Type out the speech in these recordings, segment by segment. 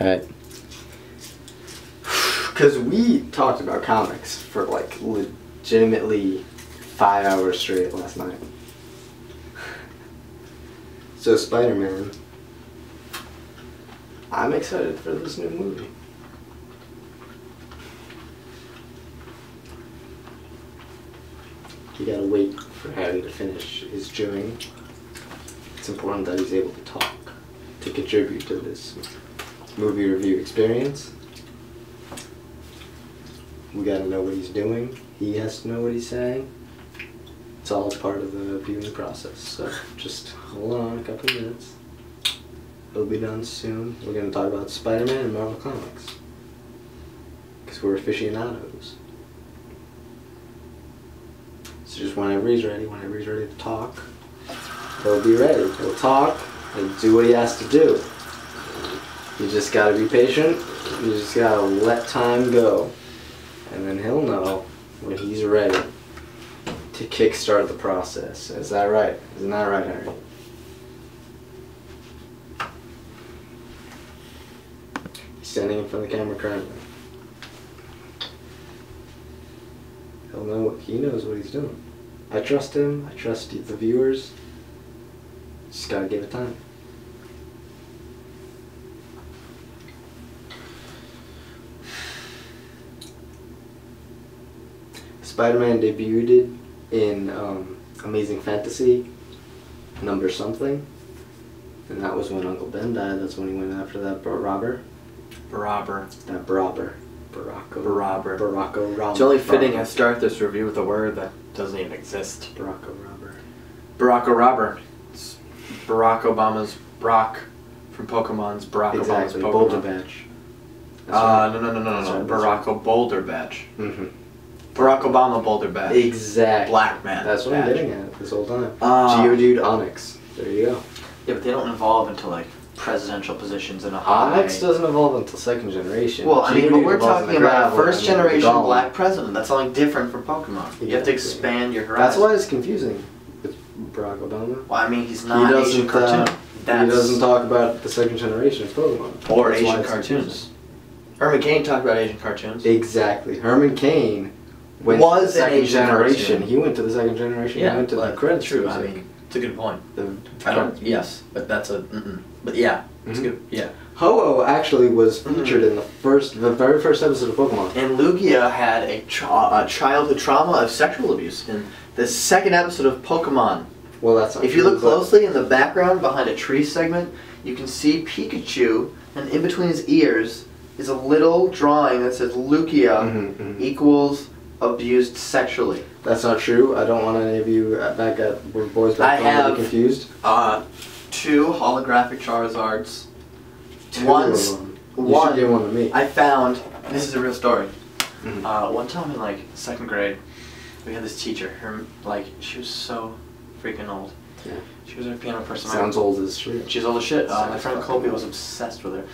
Right. Because we talked about comics for like legitimately 5 hours straight last night. So Spider-Man, I'm excited for this new movie. You gotta wait for Harry to finish his chewing. It's important that he's able to talk to contribute to this movie review experience. We gotta know what he's doing. He has to know what he's saying. It's all part of the viewing process. So just hold on a couple minutes. It'll be done soon. We're gonna talk about Spider-Man and Marvel Comics. Because we're aficionados. So just whenever he's ready to talk, he'll be ready. He'll talk and do what he has to do. You just gotta be patient. You just gotta let time go. And then he'll know when he's ready to kickstart the process. Is that right? Isn't that right, Harry? He's standing in front of the camera currently. He'll know. He knows what he's doing. I trust him. I trust the viewers. Just gotta give it time. Spider-Man debuted in Amazing Fantasy number something, and that was when Uncle Ben died. That's when he went after that robber. That robber. Barack Obama. It's only fitting I start this review with a word that doesn't even exist. Barack Obama. Barack Obama. It's Barack Obama's Brock from Pokemon's Barack Obama's Pokemon. Boulder Badge. No. Barack Boulder Badge. Mm-hmm. Barack Obama Boulder Badge. Exactly. Black man. That's what I'm getting at this whole time. Geodude Onyx. There you go. Yeah, but they don't evolve into like presidential positions in a high. Onyx doesn't evolve until second generation. Well, I mean, but we're talking about first generation Golem. black president. That's something different from Pokemon. You have to expand your horizon. That's why it's confusing with Barack Obama. Well, I mean, he's not an Asian cartoon. He doesn't talk about the second generation of Pokemon. Or Asian cartoons. Herman Cain talked about Asian cartoons. Exactly. Herman Cain was the second generation. Cartoon. He went to the second generation. Yeah, he went to the credits. True. Music. I mean, it's a good point. I don't. Yes, but that's a. But yeah, it's good. Yeah. Ho-Oh actually was featured in the very first episode of Pokemon. And Lugia had a childhood trauma of sexual abuse in the second episode of Pokemon. Well, that's not if you look closely in the background behind a tree segment, you can see Pikachu, and in between his ears is a little drawing that says Lugia equals abused sexually. That's not true. I don't want any of you boys back home to be confused. 2 holographic Charizards. You should give one to me. I found, this is a real story. One time in like 2nd grade, we had this teacher. She was so freaking old. Yeah. She was our piano person. Sounds old as shit. She's old as shit. My friend Colby was obsessed with her.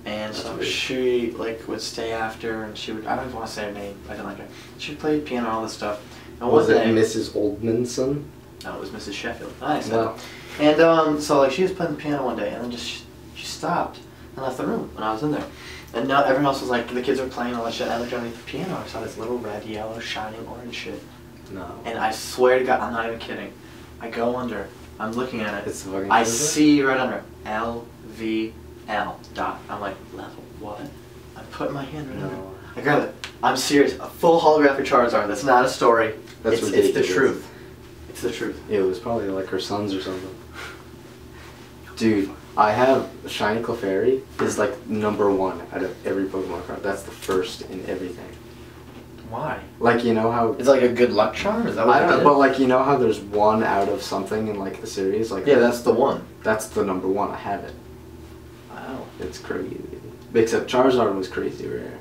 And so she would stay after, and she would, I don't even want to say her name, I didn't like her. She played piano and all this stuff. And was it Mrs. Oldmanson? No, it was Mrs. Sheffield. Nice. Wow. And so she was playing the piano one day, and then she stopped and left the room when I was in there. And now everyone else was like, the kids were playing all that shit, and I looked underneath the piano, I saw this little red, yellow, shining orange shit. No. And I swear to God, I'm not even kidding. I go under, I'm looking at it, It's fucking I see right under, LVL dot. I'm like, level what? I put my hand right under. I grab it. I'm serious. A full holographic Charizard. That's not a story. That's it's the truth. It's the truth. Yeah, it was probably like her sons or something. Dude, I have Shiny Clefairy is like #1 out of every Pokemon card. That's the first in everything. Why? Like, you know how it's like a good luck charm? Is that what I don't know, but like, you know how there's 1 out of something in like the series? Like, yeah, that's the one. That's the #1. I have it. Wow. It's crazy. Except Charizard was crazy rare.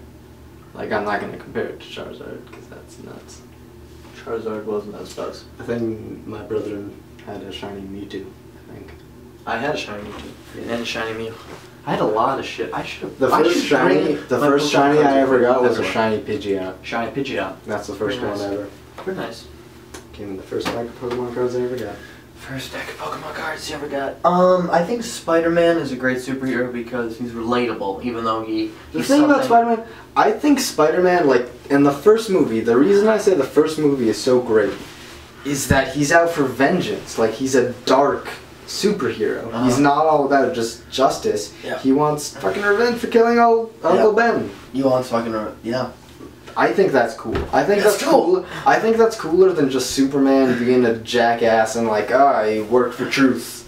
Like, I'm not going to compare it to Charizard because that's nuts. Charizard wasn't as buzz. I think my brother had a shiny Mewtwo, I think. I had a shiny Mewtwo and a shiny Mew. I had a lot of shit. I should have. The first shiny I ever got was a shiny Pidgeot. Shiny Pidgeot. That's the first one ever. Pretty nice. Came in the first pack of Pokemon cards I ever got. First deck of Pokemon cards you ever got? I think Spider-Man is a great superhero because he's relatable, even though The thing about Spider-Man, I think Spider-Man, like, in the first movie, the reason I say the first movie is so great is that he's out for vengeance. Like, he's a dark superhero. He's not all about just justice. Yeah. He wants fucking revenge for killing old Uncle Ben. You want fucking yeah. I think that's cool. I think that's cool. I think that's cooler than just Superman being a jackass and like, I work for truth.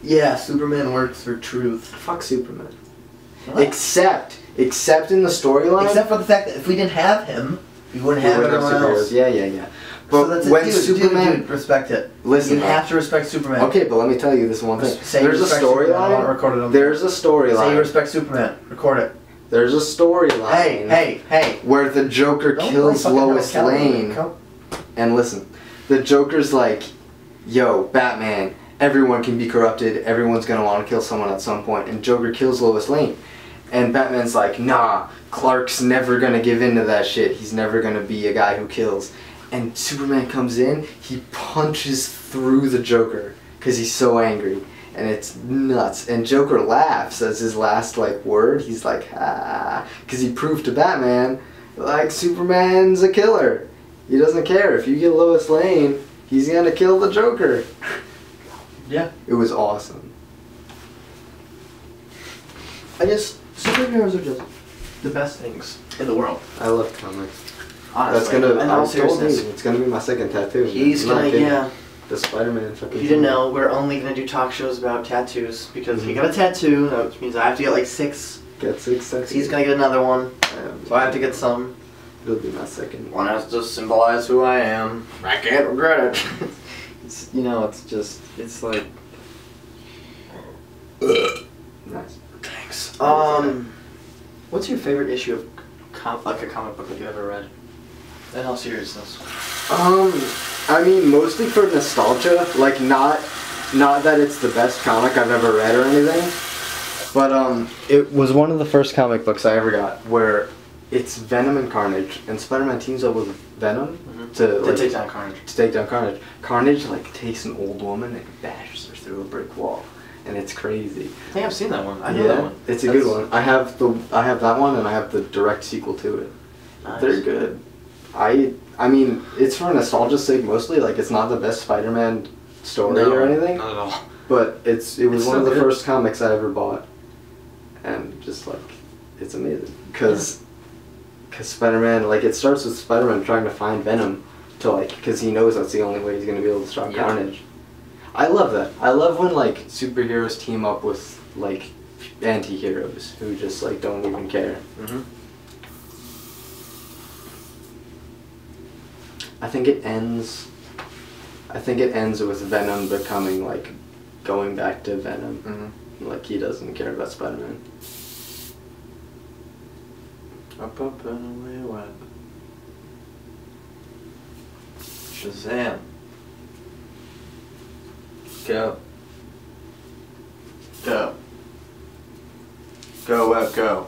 Yeah, Superman works for truth. Fuck Superman. What? Except in the storyline. Except for the fact that if we didn't have him, we wouldn't have everyone else. Yeah. But So that's when dude, Superman, dude, respect it. listen, You have to respect Superman. Okay, but let me tell you this one thing. Say There's you a respect Superman. I want to storyline. record it on There's a Say you storyline. respect Superman. Record it. There's a storyline. Hey. Where the Joker Don't kills fucking Lois have a Lane. And listen, the Joker's like, yo, Batman, everyone can be corrupted, everyone's gonna want to kill someone at some point, and Joker kills Lois Lane. And Batman's like, nah, Clark's never gonna give in to that shit, he's never gonna be a guy who kills. And Superman comes in, he punches through the Joker, because he's so angry. And it's nuts. And Joker laughs as his last, like, word. He's like, ah, because he proved to Batman, like, Superman's a killer. He doesn't care. If you get Lois Lane, he's gonna kill the Joker. Yeah. It was awesome. Superheroes are just the best things in the world. I love comics. Honestly. That's gonna, in all I told you, seriousness. it's gonna be my second tattoo. He's I'm not gonna, kidding. yeah. The Spider-Man fucking You didn't know, we're only gonna do talk shows about tattoos because he got a tattoo, which means I have to get like 6. Get 6 tattoos. He's gonna get another one, so I have to get some. It'll be my second One has to symbolize who I am. I can't regret it. It's, it's just, it's like. Nice. Thanks. What's your favorite issue of like a comic book that you ever read? In all seriousness. I mean, mostly for nostalgia. Like, not that it's the best comic I've ever read or anything, but it was one of the first comic books I ever got where it's Venom and Carnage, and Spider-Man teams up with Venom to take down Carnage. To take down Carnage. Carnage like takes an old woman and bashes her through a brick wall, and it's crazy. I think I've seen that one. I know that one. It's a good one. I have that one, and I have the direct sequel to it. Nice. They're good. I mean, it's for nostalgia's sake mostly. Like, it's not the best Spider-Man story or anything. Not at all. But it was one of the good. first comics I ever bought, and just like, it's amazing because Spider-Man, like, it starts with Spider-Man trying to find Venom to like, because he knows that's the only way he's gonna be able to stop Carnage. I love that. I love when like superheroes team up with like anti-heroes who just like don't even care. I think it ends with Venom becoming like going back to Venom. Like, he doesn't care about Spider-Man. Up and away web. Shazam. Go. Go. Go web go.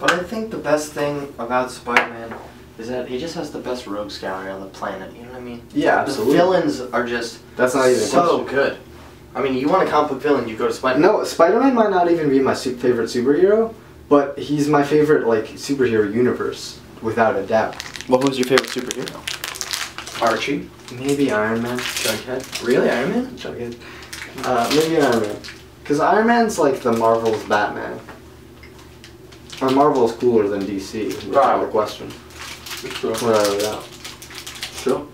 But I think the best thing about Spider-Man is that he just has the best rogues gallery on the planet, you know what I mean? Yeah, absolutely. The villains are just That's not even a so question. good. I mean, you want a comic book villain, you go to Spider-Man. No, Spider-Man might not even be my favorite superhero, but he's my favorite like superhero universe, without a doubt. What was your favorite superhero? Archie? Maybe Iron Man. Jughead? Really, Iron Man? Jughead. Maybe Iron Man. Because Iron Man's like the Marvel's Batman. Or Marvel's cooler than DC, without a question. Sure. Without a doubt. Sure.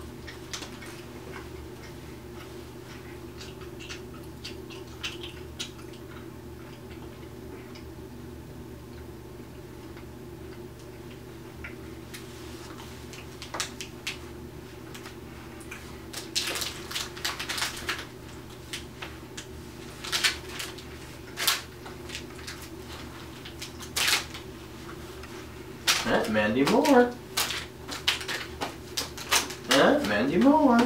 Mandy Moore. Mandy Moore.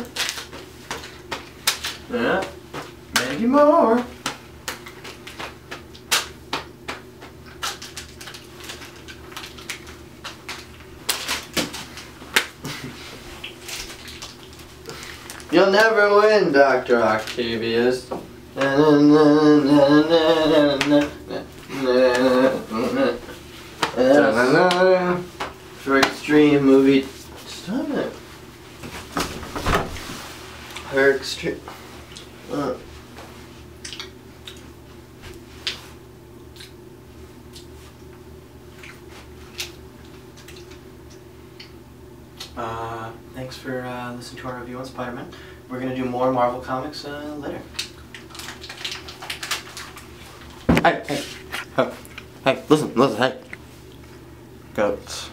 Mandy Moore. You'll never win, Dr. Octavius. For extreme movie. Stop it. Her extreme. Thanks for listening to our review on Spider-Man. We're gonna do more Marvel comics later. Hey, listen, hey. Goats.